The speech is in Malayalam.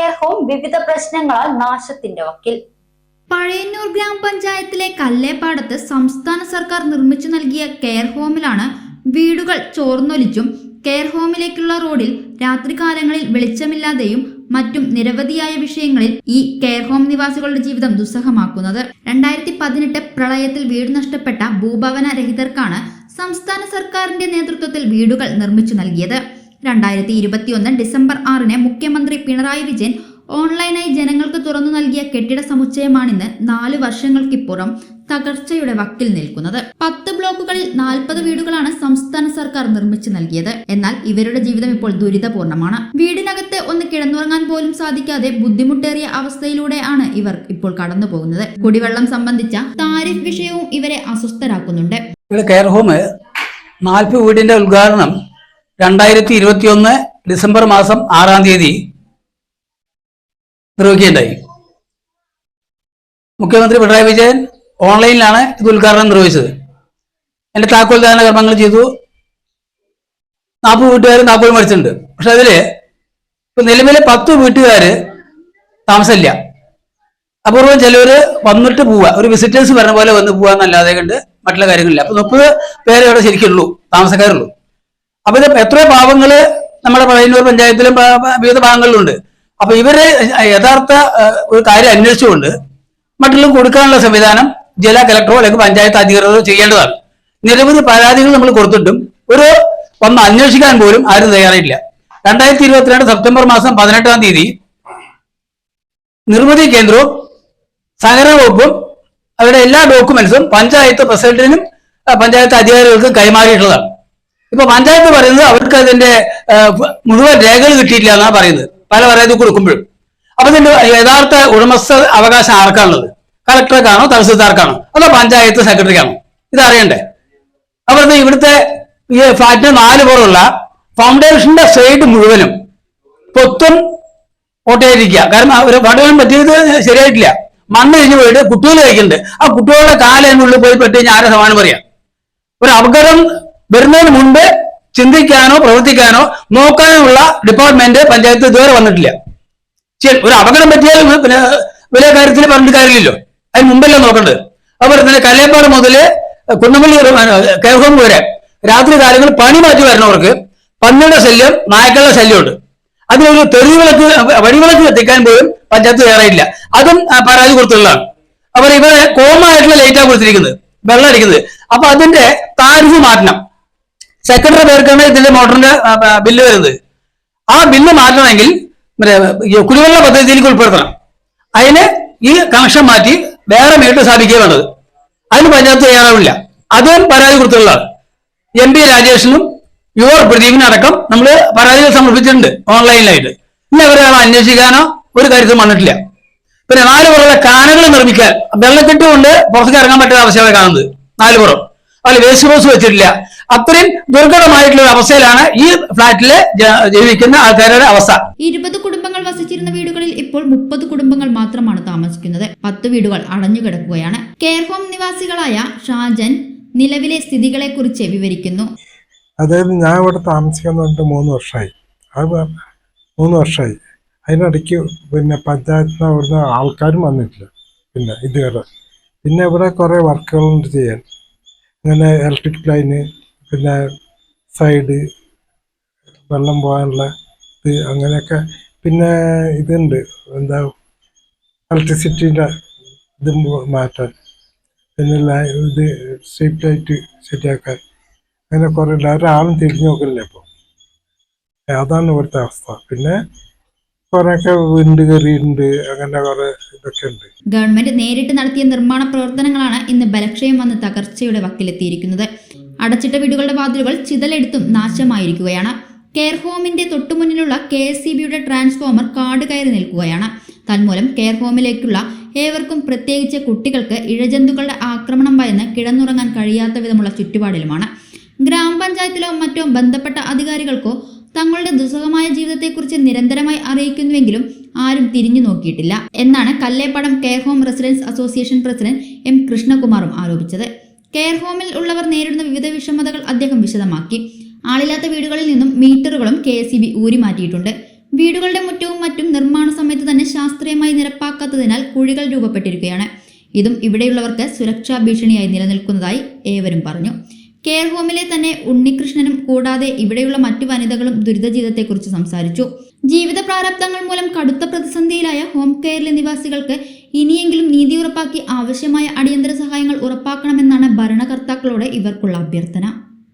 കെയർ ഹോം വിവിധ പ്രശ്നങ്ങളാൽ നാശത്തിന്റെ വക്കിൽ. പഴയന്നൂർ ഗ്രാമപഞ്ചായത്തിലെ കല്ലേപ്പാടത്ത് സംസ്ഥാന സർക്കാർ നിർമ്മിച്ചു നൽകിയ കെയർ ഹോമിലാണ് വീടുകൾ ചോർന്നൊലിച്ചും കെയർ ഹോമിലേക്കുള്ള റോഡിൽ രാത്രികാലങ്ങളിൽ വെളിച്ചമില്ലാതെയും മറ്റും നിരവധിയായ വിഷയങ്ങളിൽ ഈ കെയർ ഹോം നിവാസികളുടെ ജീവിതം ദുസ്സഹമാക്കുന്നത്. 2018 പ്രളയത്തിൽ വീട് നഷ്ടപ്പെട്ട ഭൂഭവന രഹിതർക്കാണ് സംസ്ഥാന സർക്കാരിന്റെ നേതൃത്വത്തിൽ വീടുകൾ നിർമ്മിച്ചു നൽകിയത്. 2021 ഡിസംബർ 6 മുഖ്യമന്ത്രി പിണറായി വിജയൻ ഓൺലൈനായി ജനങ്ങൾക്ക് തുറന്നു നൽകിയ കെട്ടിട സമുച്ചയമാണിന്ന് 4 വർഷങ്ങൾക്കിപ്പുറം തകർച്ചയുടെ വക്കിൽ നിൽക്കുന്നത്. 10 ബ്ലോക്കുകളിൽ 40 വീടുകളാണ് സംസ്ഥാന സർക്കാർ നിർമ്മിച്ചു നൽകിയത്. എന്നാൽ ഇവരുടെ ജീവിതം ഇപ്പോൾ ദുരിതപൂർണമാണ്. വീടിനകത്ത് ഒന്ന് കിടന്നുറങ്ങാൻ പോലും സാധിക്കാതെ ബുദ്ധിമുട്ടേറിയ അവസ്ഥയിലൂടെയാണ് ഇവർ ഇപ്പോൾ കടന്നു പോകുന്നത്. കുടിവെള്ളം സംബന്ധിച്ച താരിഫ് വിഷയവും ഇവരെ അസ്വസ്ഥരാക്കുന്നുണ്ട്. കെയർ ഹോം 40 വീടിന്റെ ഉദ്ഘാടനം 2021 ഡിസംബർ 6 നിർവഹിക്കുകയുണ്ടായി. മുഖ്യമന്ത്രി പിണറായി വിജയൻ ഓൺലൈനിലാണ് ഇത് ഉദ്ഘാടനം നിർവഹിച്ചത്. എൻ്റെ താക്കോൽദാന കർമ്മങ്ങൾ ചെയ്തു. 40 വീട്ടുകാർ താക്കോൽ മേടിച്ചിട്ടുണ്ട്. പക്ഷെ അതില് ഇപ്പൊ നിലവിലെ 10 വീട്ടുകാർ താമസമില്ല. അപൂർവം ചിലവര് വന്നിട്ട് പോവുക, ഒരു വിസിറ്റേഴ്സ് പറഞ്ഞ പോലെ വന്ന് പോവാന്നല്ലാതെ കണ്ട് മറ്റുള്ള കാര്യങ്ങളില്ല. അപ്പൊ 30 പേരെ ഇവിടെ ശരിക്കുള്ളൂ, താമസക്കാരുള്ളൂ. അപ്പൊ ഇത് എത്രയോ പാവങ്ങള് നമ്മുടെ പഴയന്നൂർ പഞ്ചായത്തിലും വിവിധ ഭാഗങ്ങളിലുണ്ട്. അപ്പൊ ഇവര് യഥാർത്ഥ ഒരു കാര്യം അന്വേഷിച്ചുകൊണ്ട് മറ്റുള്ള കൊടുക്കാനുള്ള സംവിധാനം ജില്ലാ കലക്ടറോ അല്ലെങ്കിൽ പഞ്ചായത്ത് അധികൃതരോ ചെയ്യേണ്ടതാണ്. നിരവധി പരാതികൾ നമ്മൾ കൊടുത്തിട്ടും ഒന്ന് അന്വേഷിക്കാൻ പോലും ആരും തയ്യാറായില്ല. 2022 സെപ്റ്റംബർ 18 നിർമ്മിതി കേന്ദ്രവും സഹകരണ വകുപ്പും അവരുടെ എല്ലാ ഡോക്യുമെന്റ്സും പഞ്ചായത്ത് പ്രസിഡന്റിനും പഞ്ചായത്ത് അധികാരികൾക്കും കൈമാറിയിട്ടുള്ളതാണ്. ഇപ്പൊ പഞ്ചായത്ത് പറയുന്നത് അവർക്ക് അതിന്റെ മുഴുവൻ രേഖകൾ കിട്ടിയിട്ടില്ല എന്നാണ് പറയുന്നത്, പല പരാതി കൊടുക്കുമ്പോഴും. അപ്പൊ ഇതിന്റെ യഥാർത്ഥ ഉടമസ്ഥ അവകാശം ആർക്കാണുള്ളത്? കളക്ടർക്കാണോ, തഹസിൽദാർക്കാണോ, അതോ പഞ്ചായത്ത് സെക്രട്ടറിക്കാണോ? ഇതറിയണ്ടേ? അവിടുത്തെ ഇവിടുത്തെ ഈ ഫ്ലാറ്റിന് 4 പുറമുള്ള ഫൗണ്ടേഷന്റെ സൈഡ് മുഴുവനും പൊത്തും ഓട്ടയായിരിക്കുക. കാരണം ഒരു പടവനും പറ്റിയത് ശരിയായിട്ടില്ല. മണ്ണ് കഴിഞ്ഞ് പോയിട്ട് കുട്ടികൾ കഴിക്കുന്നുണ്ട്. ആ കുട്ടികളുടെ കാലിനുള്ളിൽ പോയി പെട്ട് കഴിഞ്ഞാൽ ആരെ സമാനം പറയാം? ഒരു അപകടം വരുന്നതിന് മുൻപ് ചിന്തിക്കാനോ പ്രവർത്തിക്കാനോ നോക്കാനുള്ള ഡിപ്പാർട്ട്മെന്റ് പഞ്ചായത്ത് ഇതുവരെ വന്നിട്ടില്ല. ഒരു അപകടം പറ്റിയാൽ പിന്നെ വലിയ കാര്യത്തിൽ പറഞ്ഞിട്ട് കാര്യമില്ലല്ലോ, അതിന് മുമ്പല്ലേ നോക്കേണ്ടത്. അതുപോലെ തന്നെ കല്ലേപ്പാട് മുതൽ കുന്നമല്ലി കെയർ ഹോം വരെ രാത്രി കാലങ്ങൾ പണി മാറ്റി വരുന്നവർക്ക് പന്നിയുടെ ശല്യം, നായ്ക്കളുടെ ശല്യമുണ്ട്. അതിനൊരു വഴിവിളക്ക് എത്തിക്കാൻ പോലും പഞ്ചായത്ത് തയ്യാറായില്ല. അതും പരാതി കൊടുത്തുള്ളതാണ്. അവർ ഇവരെ കോമായിട്ടുള്ള ലൈറ്റാണ് കൊടുത്തിരിക്കുന്നത്, വെള്ളം അടിക്കുന്നത്. അപ്പൊ അതിന്റെ താരിഫ് മാറ്റണം. സെക്രട്ടറി പേർക്കാണ് ഇതിന്റെ മോട്ടറിന്റെ ബില്ല് വരുന്നത്. ആ ബില്ല് മാറ്റണമെങ്കിൽ കുടിവെള്ള പദ്ധതിയിലേക്ക് ഉൾപ്പെടുത്തണം. അതിന് ഈ കണക്ഷൻ മാറ്റി വേറെ മീറ്റർ സ്ഥാപിക്കുക വേണ്ടത്. അതിന് പഞ്ചായത്ത് തയ്യാറാവില്ല. അതും പരാതി കൊടുത്തുള്ളതാണ്. MP രാജേഷിനും പ്രദീപിനും അടക്കം നമ്മൾ പരാതികൾ സമർപ്പിച്ചിട്ടുണ്ട് ഓൺലൈനിലായിട്ട്. ഇന്ന് അവരെ അന്വേഷിക്കാനോ ഒരു കാര്യത്തിൽ വന്നിട്ടില്ല. പിന്നെ 4 പുറമുള്ള കാനകൾ നിർമ്മിക്കാൻ വെള്ളക്കെട്ട് കൊണ്ട് പുറത്തേക്ക് ഇറങ്ങാൻ പറ്റുന്ന അവസ്ഥയാണ് കാണുന്നത്. 4 പുറം അതിൽ വേസ്റ്റ് ഹൗസ് വെച്ചിട്ടില്ല. അത്രയും ദുർഘടമായിട്ടുള്ള അവസ്ഥയിലാണ് ഈ ഫ്ളാറ്റില് ജീവിക്കുന്ന ആൾക്കാരുടെ അവസ്ഥ. 20 കുടുംബങ്ങൾ വസിച്ചിരുന്ന വീടുകളിൽ ഇപ്പോൾ 30 കുടുംബങ്ങൾ മാത്രമാണ് താമസിക്കുന്നത്. 10 വീടുകൾ അടഞ്ഞുകിടക്കുകയാണ്. കെയർ ഹോം നിവാസികളായ ഷാജൻ നിലവിലെ സ്ഥിതികളെ കുറിച്ച് വിവരിക്കുന്നു. അതായത് ഞാൻ ഇവിടെ താമസിക്കാൻ തുടങ്ങിയിട്ട് 3 വർഷമായി. അത് 3 വർഷമായി. അതിനിടയ്ക്ക് പിന്നെ പഞ്ചായത്തിന് അവിടുന്ന് ആൾക്കാരും വന്നിട്ടില്ല. പിന്നെ ഇതുവരെ പിന്നെ ഇവിടെ കുറേ വർക്കുകളുണ്ട് ചെയ്യാൻ. ഇങ്ങനെ ഇലക്ട്രിക് ലൈന്, പിന്നെ സൈഡ് വെള്ളം പോകാനുള്ള ഇത്, അങ്ങനെയൊക്കെ. പിന്നെ ഇതുണ്ട്, എന്താ ഇലക്ട്രിസിറ്റീൻ്റെ ഇത് മാറ്റാൻ, പിന്നെ ഇത് സ്ട്രീറ്റ് ലൈറ്റ് ശരിയാക്കാൻ, അങ്ങനെ കുറേ ഒരാളും തിരിഞ്ഞു നോക്കില്ല ഇപ്പോൾ. അതാണ് ഇവിടുത്തെ അവസ്ഥ. പിന്നെ കുറേയൊക്കെ വിണ്ട് കയറിയിട്ടുണ്ട്, അങ്ങനെ കുറെ ഇതൊക്കെ ഉണ്ട്. ഗവൺമെന്റ് നേരിട്ട് നടത്തിയ നിർമ്മാണ പ്രവർത്തനങ്ങളാണ് ഇന്ന് ബലക്ഷയം വന്ന് തകർച്ചയുടെ വക്കിലെത്തിയിരിക്കുന്നത്. അടച്ചിട്ട വീടുകളുടെ വാതിലുകൾ ചിതലെടുത്തും നാശമായിരിക്കുകയാണ്. കെയർ ഹോമിന്റെ തൊട്ടുമുന്നിലുള്ള KSEBയുടെ ട്രാൻസ്ഫോമർ കാട് കയറി നിൽക്കുകയാണ്. തന്മൂലം കെയർ ഹോമിലേക്കുള്ള ഏവർക്കും, പ്രത്യേകിച്ച് കുട്ടികൾക്ക്, ഇഴജന്തുക്കളുടെ ആക്രമണം ഭയന്ന് കിടന്നുറങ്ങാൻ കഴിയാത്ത വിധമുള്ള ചുറ്റുപാടിലുമാണ്. ഗ്രാമപഞ്ചായത്തിലോ മറ്റോ ബന്ധപ്പെട്ട അധികാരികൾക്കോ തങ്ങളുടെ ദുസ്സഹമായ ജീവിതത്തെക്കുറിച്ച് നിരന്തരമായി അറിയിക്കുന്നുവെങ്കിലും ആരും തിരിഞ്ഞു നോക്കിയിട്ടില്ല എന്നാണ് Kallepadam care home residence association president M കൃഷ്ണകുമാറും ആരോപിച്ചത്. കെയർ ഹോമിൽ ഉള്ളവർ നേരിടുന്ന വിവിധ വിഷമതകൾ അദ്ദേഹം വിശദമാക്കി. ആളില്ലാത്ത വീടുകളിൽ നിന്നും മീറ്ററുകളും KSEB ഊരി മാറ്റിയിട്ടുണ്ട്. വീടുകളുടെ മുറ്റവും മറ്റും നിർമ്മാണ സമയത്ത് തന്നെ ശാസ്ത്രീയമായി നിരപ്പാക്കാത്തതിനാൽ കുഴികൾ രൂപപ്പെട്ടിരിക്കുകയാണ്. ഇതും ഇവിടെയുള്ളവർക്ക് സുരക്ഷാ ഭീഷണിയായി നിലനിൽക്കുന്നതായി ഏവരും പറഞ്ഞു. കെയർ ഹോമിലെ തന്നെ ഉണ്ണികൃഷ്ണനും കൂടാതെ ഇവിടെയുള്ള മറ്റു വനിതകളും ദുരിത ജീവിതത്തെക്കുറിച്ച് സംസാരിച്ചു. ജീവിത പ്രാരാബ്ദങ്ങൾ മൂലം കടുത്ത പ്രതിസന്ധിയിലായ ഹോം കെയറിലെ നിവാസികൾക്ക് ഇനിയെങ്കിലും നീതി ഉറപ്പാക്കി ആവശ്യമായ അടിയന്തര സഹായങ്ങൾ ഉറപ്പാക്കണമെന്നാണ് ഭരണകർത്താക്കളോട് ഇവർക്കുള്ള അഭ്യർത്ഥന.